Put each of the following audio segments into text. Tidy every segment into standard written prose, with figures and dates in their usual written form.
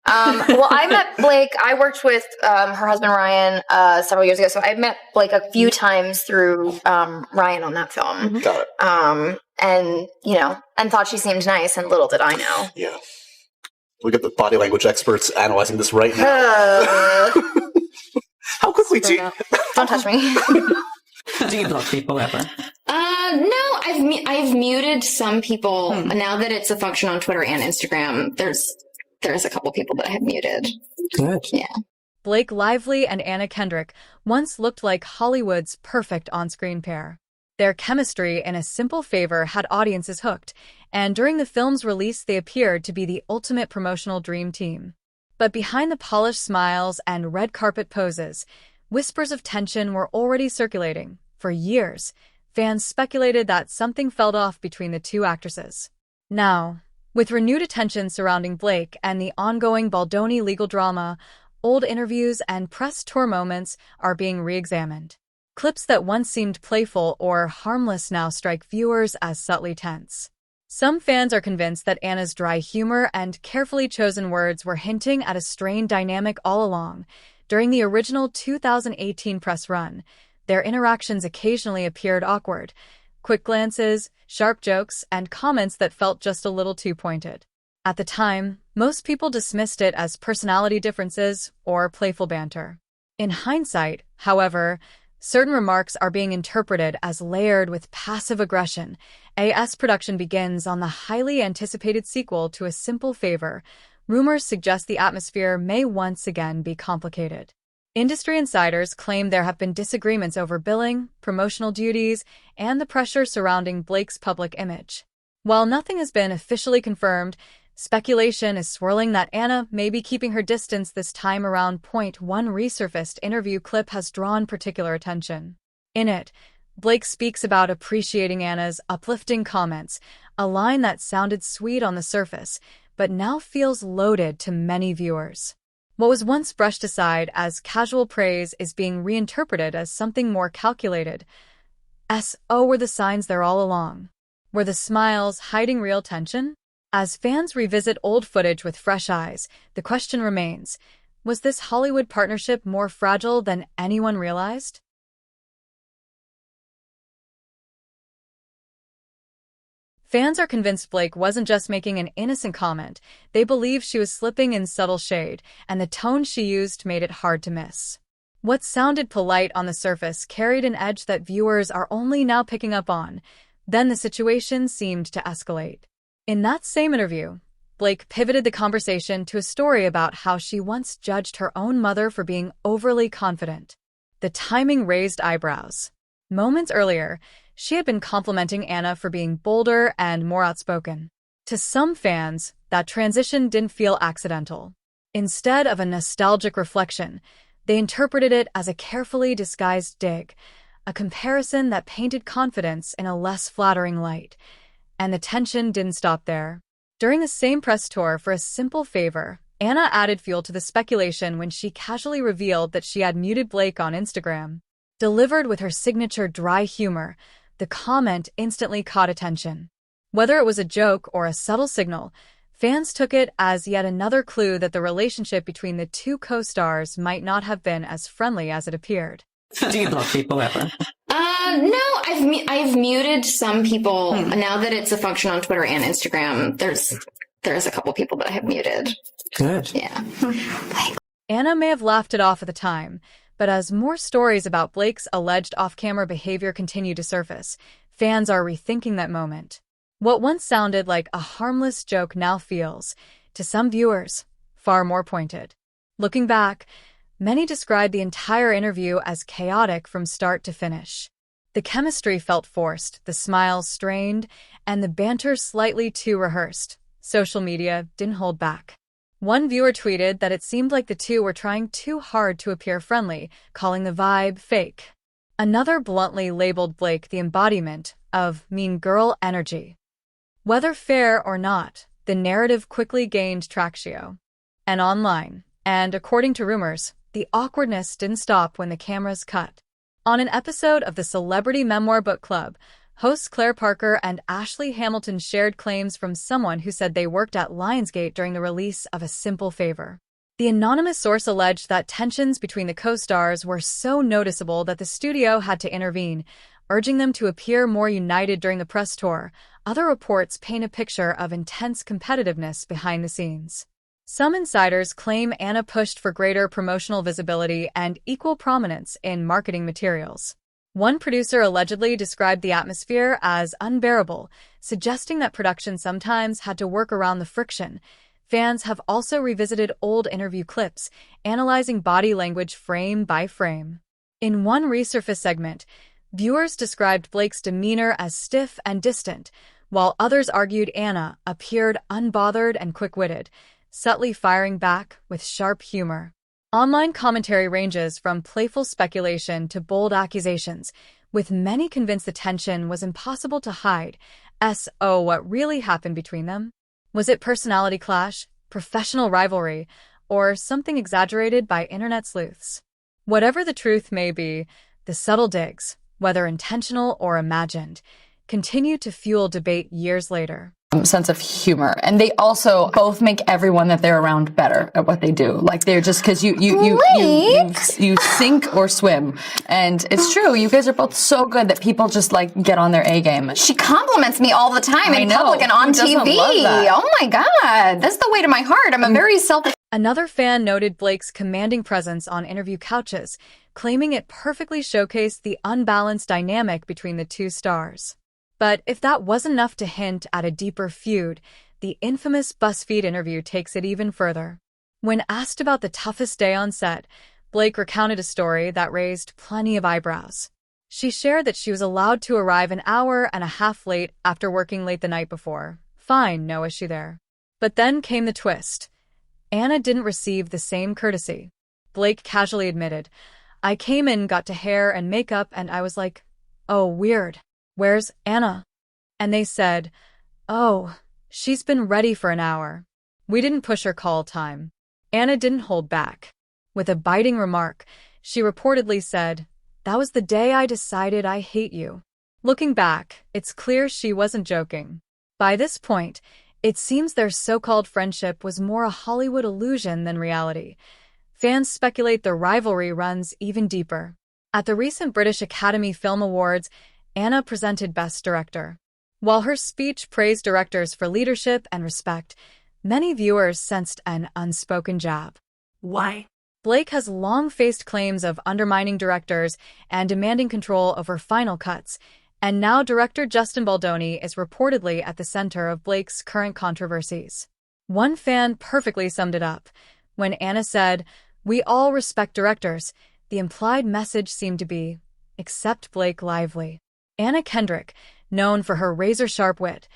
Well, I met Blake. I worked with her husband Ryan several years ago, so I met Blake a few times through Ryan on that film. Got it. And thought she seemed nice, and little did I know. Yeah. We got the body language experts analyzing this right now. How quickly do you... Don't touch me. Do you block people ever? No, I've muted some people. Now that it's a function on Twitter and Instagram, there's a couple people that I have muted. Good. Yeah. Blake Lively and Anna Kendrick once looked like Hollywood's perfect on-screen pair. Their chemistry in A Simple Favor had audiences hooked, and during the film's release they appeared to be the ultimate promotional dream team. But behind the polished smiles and red carpet poses, whispers of tension were already circulating. For years, fans speculated that something felt off between the two actresses. Now, with renewed attention surrounding Blake and the ongoing Baldoni legal drama, old interviews and press tour moments are being re-examined. Clips that once seemed playful or harmless now strike viewers as subtly tense. Some fans are convinced that Anna's dry humor and carefully chosen words were hinting at a strained dynamic all along. During the original 2018 press run, their interactions occasionally appeared awkward. Quick glances, sharp jokes, and comments that felt just a little too pointed. At the time, most people dismissed it as personality differences or playful banter. In hindsight, however, certain remarks are being interpreted as layered with passive aggression. AS production begins on the highly anticipated sequel to A Simple Favor. Rumors suggest the atmosphere may once again be complicated. Industry insiders claim there have been disagreements over billing, promotional duties, and the pressure surrounding Blake's public image. While nothing has been officially confirmed, speculation is swirling that Anna may be keeping her distance this time around. One resurfaced interview clip has drawn particular attention. In it, Blake speaks about appreciating Anna's uplifting comments, a line that sounded sweet on the surface, but now feels loaded to many viewers. What was once brushed aside as casual praise is being reinterpreted as something more calculated. Were the signs there all along? Were the smiles hiding real tension? As fans revisit old footage with fresh eyes, the question remains, was this Hollywood partnership more fragile than anyone realized? Fans are convinced Blake wasn't just making an innocent comment. They believe she was slipping in subtle shade, and the tone she used made it hard to miss. What sounded polite on the surface carried an edge that viewers are only now picking up on. Then the situation seemed to escalate. In that same interview, Blake pivoted the conversation to a story about how she once judged her own mother for being overly confident. The timing raised eyebrows. Moments earlier, she had been complimenting Anna for being bolder and more outspoken. To some fans, that transition didn't feel accidental. Instead of a nostalgic reflection, they interpreted it as a carefully disguised dig, a comparison that painted confidence in a less flattering light. And the tension didn't stop there. During the same press tour for A Simple Favor, Anna added fuel to the speculation when she casually revealed that she had muted Blake on Instagram. Delivered with her signature dry humor, the comment instantly caught attention. Whether it was a joke or a subtle signal, fans took it as yet another clue that the relationship between the two co-stars might not have been as friendly as it appeared. Do you block people ever? No, I've muted some people. Now that it's a function on Twitter and Instagram, there's a couple people that I have muted. Good. Yeah. Anna may have laughed it off at the time, but as more stories about Blake's alleged off-camera behavior continue to surface, fans are rethinking that moment. What once sounded like a harmless joke now feels, to some viewers, far more pointed. Looking back, many describe the entire interview as chaotic from start to finish. The chemistry felt forced, the smiles strained, and the banter slightly too rehearsed. Social media didn't hold back. One viewer tweeted that it seemed like the two were trying too hard to appear friendly, calling the vibe fake. Another bluntly labeled Blake the embodiment of mean girl energy. Whether fair or not, the narrative quickly gained traction. And online, and according to rumors, the awkwardness didn't stop when the cameras cut. On an episode of the Celebrity Memoir Book Club, Hosts Claire Parker and Ashley Hamilton shared claims from someone who said they worked at Lionsgate during the release of A Simple Favor. The anonymous source alleged that tensions between the co-stars were so noticeable that the studio had to intervene, urging them to appear more united during the press tour. Other reports paint a picture of intense competitiveness behind the scenes. Some insiders claim Anna pushed for greater promotional visibility and equal prominence in marketing materials. One producer allegedly described the atmosphere as unbearable, suggesting that production sometimes had to work around the friction. Fans have also revisited old interview clips, analyzing body language frame by frame. In one resurface segment, viewers described Blake's demeanor as stiff and distant, while others argued Anna appeared unbothered and quick-witted, subtly firing back with sharp humor. Online commentary ranges from playful speculation to bold accusations, with many convinced the tension was impossible to hide. What really happened between them? Was it personality clash, professional rivalry, or something exaggerated by internet sleuths? Whatever the truth may be, the subtle digs, whether intentional or imagined, continue to fuel debate years later. Sense of humor, and they also both make everyone that they're around better at what they do. Like they're just because you sink or swim, and it's true. You guys are both so good that people just like get on their A game. She compliments me all the time in public and on TV. Oh my God, that's the way to my heart. I'm a very selfish. Another fan noted Blake's commanding presence on interview couches, claiming it perfectly showcased the unbalanced dynamic between the two stars. But if that wasn't enough to hint at a deeper feud, the infamous BuzzFeed interview takes it even further. When asked about the toughest day on set, Blake recounted a story that raised plenty of eyebrows. She shared that she was allowed to arrive an hour and a half late after working late the night before. Fine, no issue there. But then came the twist. Anna didn't receive the same courtesy. Blake casually admitted, "I came in, got to hair and makeup, and I was like, oh, weird. Where's Anna?" And they said, "Oh, she's been ready for an hour. We didn't push her call time." Anna didn't hold back. With a biting remark, she reportedly said, "That was the day I decided I hate you." Looking back, it's clear she wasn't joking. By this point, it seems their so-called friendship was more a Hollywood illusion than reality. Fans speculate the rivalry runs even deeper. At the recent British Academy Film Awards, Anna presented Best Director. While her speech praised directors for leadership and respect, many viewers sensed an unspoken jab. Why? Blake has long faced claims of undermining directors and demanding control over final cuts, and now director Justin Baldoni is reportedly at the center of Blake's current controversies. One fan perfectly summed it up. When Anna said, "We all respect directors," the implied message seemed to be, "Accept Blake lively." Anna Kendrick, known for her razor-sharp wit,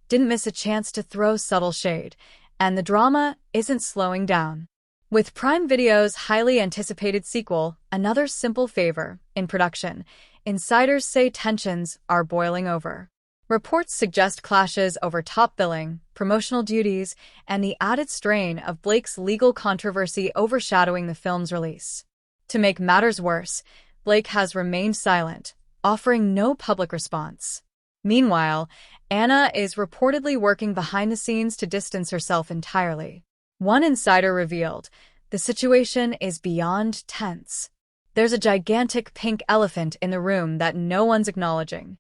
didn't miss a chance to throw subtle shade, and the drama isn't slowing down. With Prime Video's highly anticipated sequel, Another Simple Favor, in production, insiders say tensions are boiling over. Reports suggest clashes over top billing, promotional duties, and the added strain of Blake's legal controversy overshadowing the film's release. To make matters worse, Blake has remained silent, offering no public response. Meanwhile, Anna is reportedly working behind the scenes to distance herself entirely. One insider revealed, the situation is beyond tense. There's a gigantic pink elephant in the room that no one's acknowledging.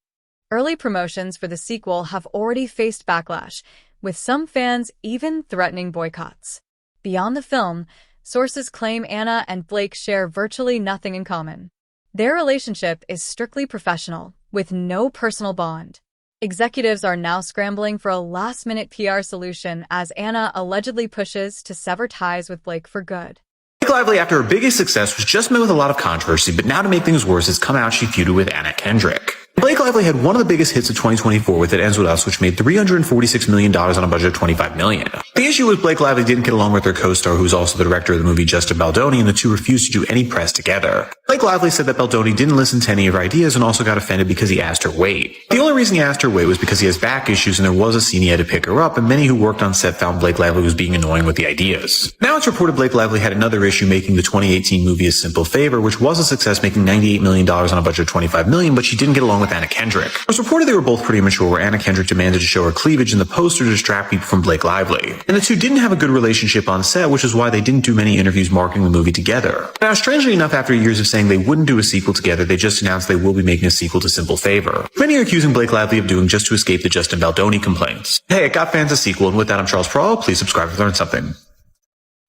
Early promotions for the sequel have already faced backlash, with some fans even threatening boycotts. Beyond the film, sources claim Anna and Blake share virtually nothing in common. Their relationship is strictly professional, with no personal bond. Executives are now scrambling for a last-minute PR solution as Anna allegedly pushes to sever ties with Blake for good. Blake Lively, after her biggest success, was just met with a lot of controversy, but now to make things worse, it's come out she feuded with Anna Kendrick. Blake Lively had one of the biggest hits of 2024 with It Ends With Us, which made $346 million on a budget of $25 million. The issue was Blake Lively didn't get along with her co-star, who's also the director of the movie, Justin Baldoni, and the two refused to do any press together. Blake Lively said that Baldoni didn't listen to any of her ideas and also got offended because he asked her weight. The only reason he asked her weight was because he has back issues and there was a scene he had to pick her up, and many who worked on set found Blake Lively was being annoying with the ideas. Now it's reported Blake Lively had another issue making the 2018 movie A Simple Favor, which was a success, making $98 million on a budget of $25 million, but she didn't get along with with Anna Kendrick. It was reported they were both pretty immature, where Anna Kendrick demanded to show her cleavage in the poster to distract people from Blake Lively. And the two didn't have a good relationship on set, which is why they didn't do many interviews marketing the movie together. Now, strangely enough, after years of saying they wouldn't do a sequel together, they just announced they will be making a sequel to Simple Favor. Many are accusing Blake Lively of doing just to escape the Justin Baldoni complaints. Hey, it got fans a sequel, and with that, I'm Charles Prawl. Please subscribe to learn something.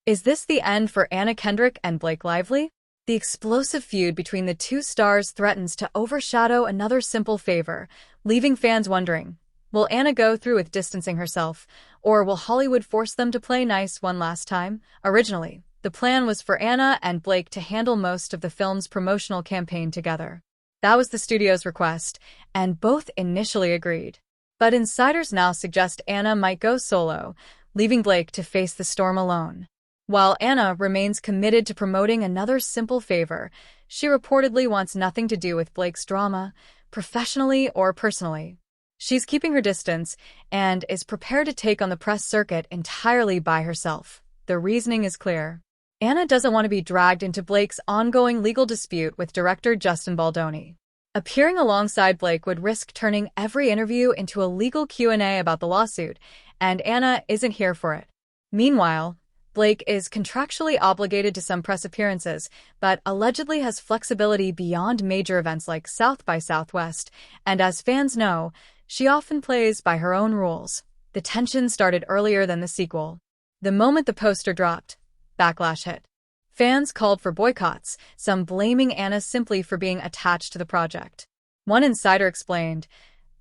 Is this the end for Anna Kendrick and Blake Lively? The explosive feud between the two stars threatens to overshadow another Simple Favor, leaving fans wondering, will Anna go through with distancing herself, or will Hollywood force them to play nice one last time? Originally, the plan was for Anna and Blake to handle most of the film's promotional campaign together. That was the studio's request, and both initially agreed. But insiders now suggest Anna might go solo, leaving Blake to face the storm alone. While Anna remains committed to promoting another Simple Favor, she reportedly wants nothing to do with Blake's drama, professionally or personally. She's keeping her distance and is prepared to take on the press circuit entirely by herself. The reasoning is clear. Anna doesn't want to be dragged into Blake's ongoing legal dispute with director Justin Baldoni. Appearing alongside Blake would risk turning every interview into a legal Q&A about the lawsuit, and Anna isn't here for it. Meanwhile, Blake is contractually obligated to some press appearances, but allegedly has flexibility beyond major events like South by Southwest, and as fans know, she often plays by her own rules. The tension started earlier than the sequel. The moment the poster dropped, backlash hit. Fans called for boycotts, some blaming Anna simply for being attached to the project. One insider explained,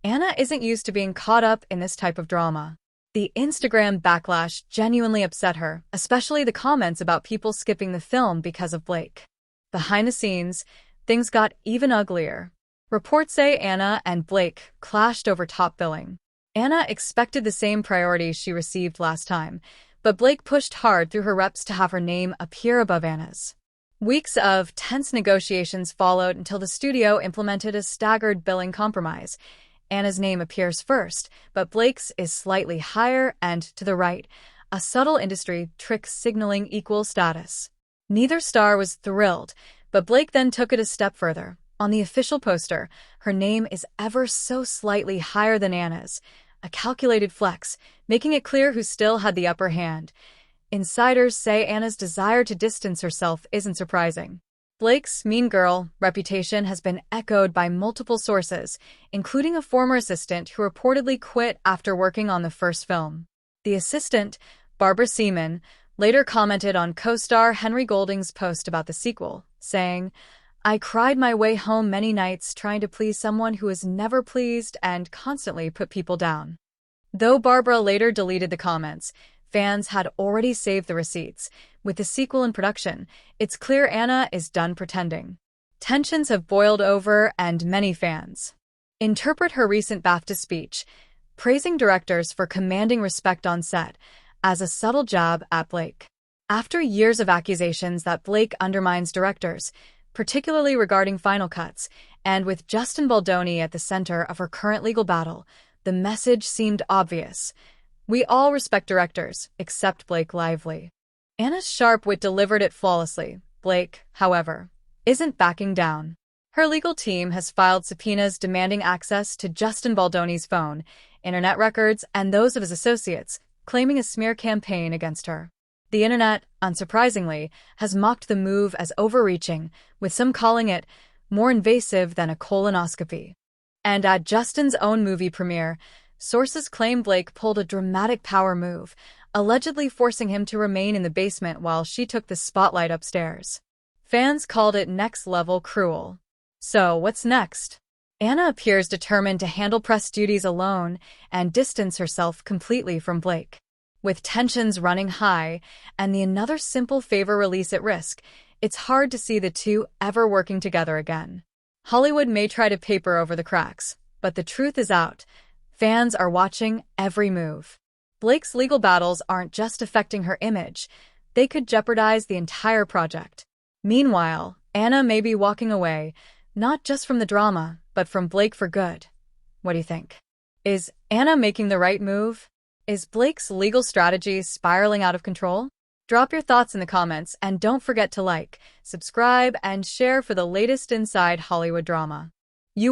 Anna isn't used to being caught up in this type of drama. The Instagram backlash genuinely upset her, especially the comments about people skipping the film because of Blake. Behind the scenes, things got even uglier. Reports say Anna and Blake clashed over top billing. Anna expected the same priority she received last time, but Blake pushed hard through her reps to have her name appear above Anna's. Weeks of tense negotiations followed until the studio implemented a staggered billing compromise. Anna's name appears first, but Blake's is slightly higher and to the right, a subtle industry trick signaling equal status. Neither star was thrilled, but Blake then took it a step further. On the official poster, her name is ever so slightly higher than Anna's, a calculated flex, making it clear who still had the upper hand. Insiders say Anna's desire to distance herself isn't surprising. Blake's mean girl reputation has been echoed by multiple sources, including a former assistant who reportedly quit after working on the first film. The assistant, Barbara Seaman, later commented on co-star Henry Golding's post about the sequel, saying, I cried my way home many nights trying to please someone who is never pleased and constantly put people down. Though Barbara later deleted the comments, fans had already saved the receipts. With the sequel in production, it's clear Anna is done pretending. Tensions have boiled over, and many fans interpret her recent BAFTA speech, praising directors for commanding respect on set, as a subtle jab at Blake. After years of accusations that Blake undermines directors, particularly regarding final cuts, and with Justin Baldoni at the center of her current legal battle, the message seemed obvious. We all respect directors, except Blake Lively. Anna's sharp wit delivered it flawlessly. Blake, however, isn't backing down. Her legal team has filed subpoenas demanding access to Justin Baldoni's phone, internet records, and those of his associates, claiming a smear campaign against her. The internet, unsurprisingly, has mocked the move as overreaching, with some calling it more invasive than a colonoscopy. And at Justin's own movie premiere, sources claim Blake pulled a dramatic power move, allegedly forcing him to remain in the basement while she took the spotlight upstairs. Fans called it next-level cruel. So, what's next? Anna appears determined to handle press duties alone and distance herself completely from Blake. With tensions running high and the Another Simple Favor release at risk, it's hard to see the two ever working together again. Hollywood may try to paper over the cracks, but the truth is out. Fans are watching every move. Blake's legal battles aren't just affecting her image, they could jeopardize the entire project. Meanwhile, Anna may be walking away, not just from the drama, but from Blake for good. What do you think? Is Anna making the right move? Is Blake's legal strategy spiraling out of control? Drop your thoughts in the comments, and don't forget to like, subscribe, and share for the latest inside Hollywood drama. You won't